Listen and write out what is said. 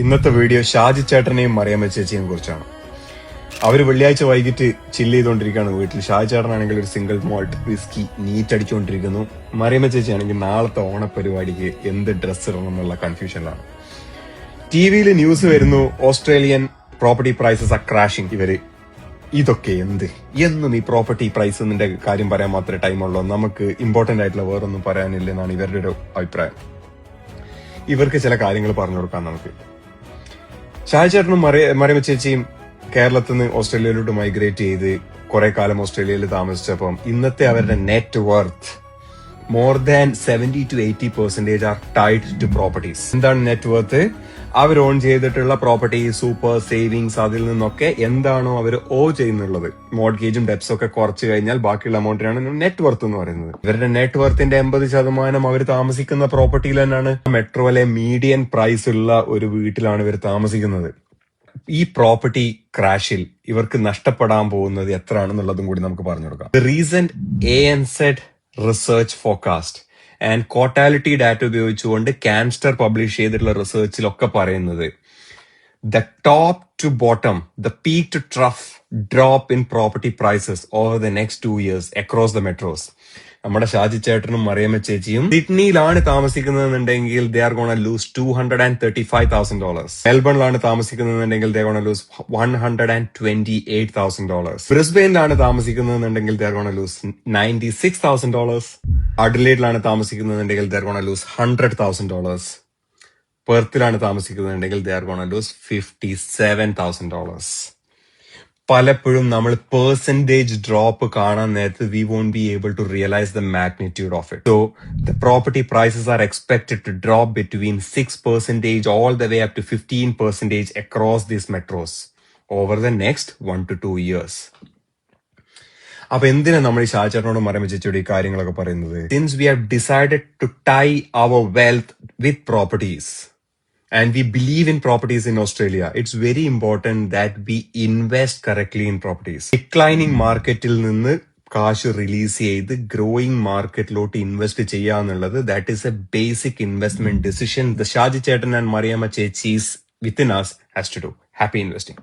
ഇന്നത്തെ വീഡിയോ ഷാജി ചേട്ടനെയും മറിയമ്മ ചേച്ചിയെയും കുറിച്ചാണ്. അവര് വെള്ളിയാഴ്ച വൈകിട്ട് ചില്ല് ചെയ്തുകൊണ്ടിരിക്കുകയാണ് വീട്ടിൽ. ഷാജി ചേട്ടനാണെങ്കിൽ ഒരു സിംഗിൾ മോൾട്ട് വിസ്കി നീറ്റ് അടിച്ചുകൊണ്ടിരിക്കുന്നു. മറിയമ്മ ചേച്ചി ആണെങ്കിൽ നാളത്തെ ഓണപരിപാടിക്ക് എന്ത് ഡ്രസ്സ് ഇടണം എന്നുള്ള കൺഫ്യൂഷനിലാണ്. ടിവിയിൽ ന്യൂസ് വരുന്നു, Australian property prices are crashing. ഇതൊക്കെ എന്നും ഈ പ്രോപ്പർട്ടി പ്രൈസിന്റെ കാര്യം പറയാൻ മാത്രമേ ടൈമുള്ളൂ, നമുക്ക് ഇമ്പോർട്ടന്റ് ആയിട്ടുള്ള വേറൊന്നും പറയാനില്ലെന്നാണ് ഇവരുടെ ഒരു അഭിപ്രായം. ഇവർക്ക് ചില കാര്യങ്ങൾ പറഞ്ഞു കൊടുക്കാം നമുക്ക്. ഷാജി ചേട്ടനും മറിയമ്മ ചേച്ചിയും കേരളത്തിൽ നിന്ന് ഓസ്ട്രേലിയയിലോട്ട് മൈഗ്രേറ്റ് ചെയ്ത് കുറെ കാലം ഓസ്ട്രേലിയയിൽ താമസിച്ചപ്പം ഇന്നത്തെ അവരുടെ net worth more than 70 to 80% are tied to properties. എന്താണ് നെറ്റ് വർത്ത്? അവർ ഓൺ ചെയ്തിട്ടുള്ള പ്രോപ്പർട്ടി, സൂപ്പർ സേവിങ്സ്, അതിൽ നിന്നൊക്കെ എന്താണോ അവർ ചെയ്യുന്നുള്ളത്, മോർഗേജും ഡെപ്സും ഒക്കെ കുറച്ച് കഴിഞ്ഞാൽ ബാക്കിയുള്ള എമൗണ്ടിനാണ് നെറ്റ് വർത്ത് എന്ന് പറയുന്നത്. ഇവരുടെ നെറ്റ് വർത്തിന്റെ 80% അവർ താമസിക്കുന്ന പ്രോപ്പർട്ടിയിൽ തന്നെയാണ്. മെട്രോയിലെ മീഡിയൻ പ്രൈസ് ഉള്ള ഒരു വീട്ടിലാണ് ഇവർ താമസിക്കുന്നത്. ഈ പ്രോപ്പർട്ടി ക്രാഷിൽ ഇവർക്ക് നഷ്ടപ്പെടാൻ പോകുന്നത് എത്രയാണെന്നുള്ളതും കൂടി നമുക്ക് പറഞ്ഞു കൊടുക്കാം. The recent ANZ research forecast and കോർട്ടാലിറ്റി ഡാറ്റ ഉപയോഗിച്ചുകൊണ്ട് ക്യാൻസ്റ്റർ പബ്ലിഷ് ചെയ്തിട്ടുള്ള റിസർച്ചിലൊക്കെ പറയുന്നത് the top to bottom, the peak to trough drop in property prices over the next 2 years across the metros. നമ്മുടെ ഷാജി ചേട്ടനും മറിയമ്മ ചേച്ചിയും സിഡ്നിയിലാണ് താമസിക്കുന്നതെന്നുണ്ടെങ്കിൽ ദേ ആർ ഗോണ ലൂസ് $235,000. മെൽബണിലാണ് താമസിക്കുന്നതെന്നുണ്ടെങ്കിൽ ദേ ഗോണ ലൂസ് $128,000. ബ്രിസ്ബെയിനിലാണ് താമസിക്കുന്നതെന്നുണ്ടെങ്കിൽ ദേ ആർ ഗോണ ലൂസ് $96,000. അഡലേഡിലാണ് താമസിക്കുന്നതെന്നുണ്ടെങ്കിൽ ദേ ആർ ഗോണ ലൂസ് $100,000. പെർത്തിലാണ് താമസിക്കുന്നതെന്നുണ്ടെങ്കിൽ ദേ ആർ ഗോണ ലൂസ് $57,000. പലപ്പോഴും നമ്മൾ പെർസെന്റേജ് ഡ്രോപ്പ് കാണാൻ നേരത്ത് we won't be able to realise the magnitude of it. So the property prices are expected to drop between 6% all the way up to 15% across these metros over the next 1 to 2 years. അപ്പൊ എന്തിനാ നമ്മൾ ഈ ഷാജേട്ടനോടും മറിയമ്മ ചേച്ചിയോട് ഈ കാര്യങ്ങളൊക്കെ പറയുന്നത്? Since we have decided to tie our wealth with properties and we believe in properties in Australia, it's very important that we invest correctly in properties. Declining marketil ninnu കാശ് release ചെയ്ത് ഗ്രോയിങ് മാർക്കറ്റിലോട്ട് invest ചെയ്യുക എന്നുള്ളത് that is a basic investment decision the Shaji ചേട്ടൻ and Mariyamma ചേച്ചീസ് within us has to do. Happy investing.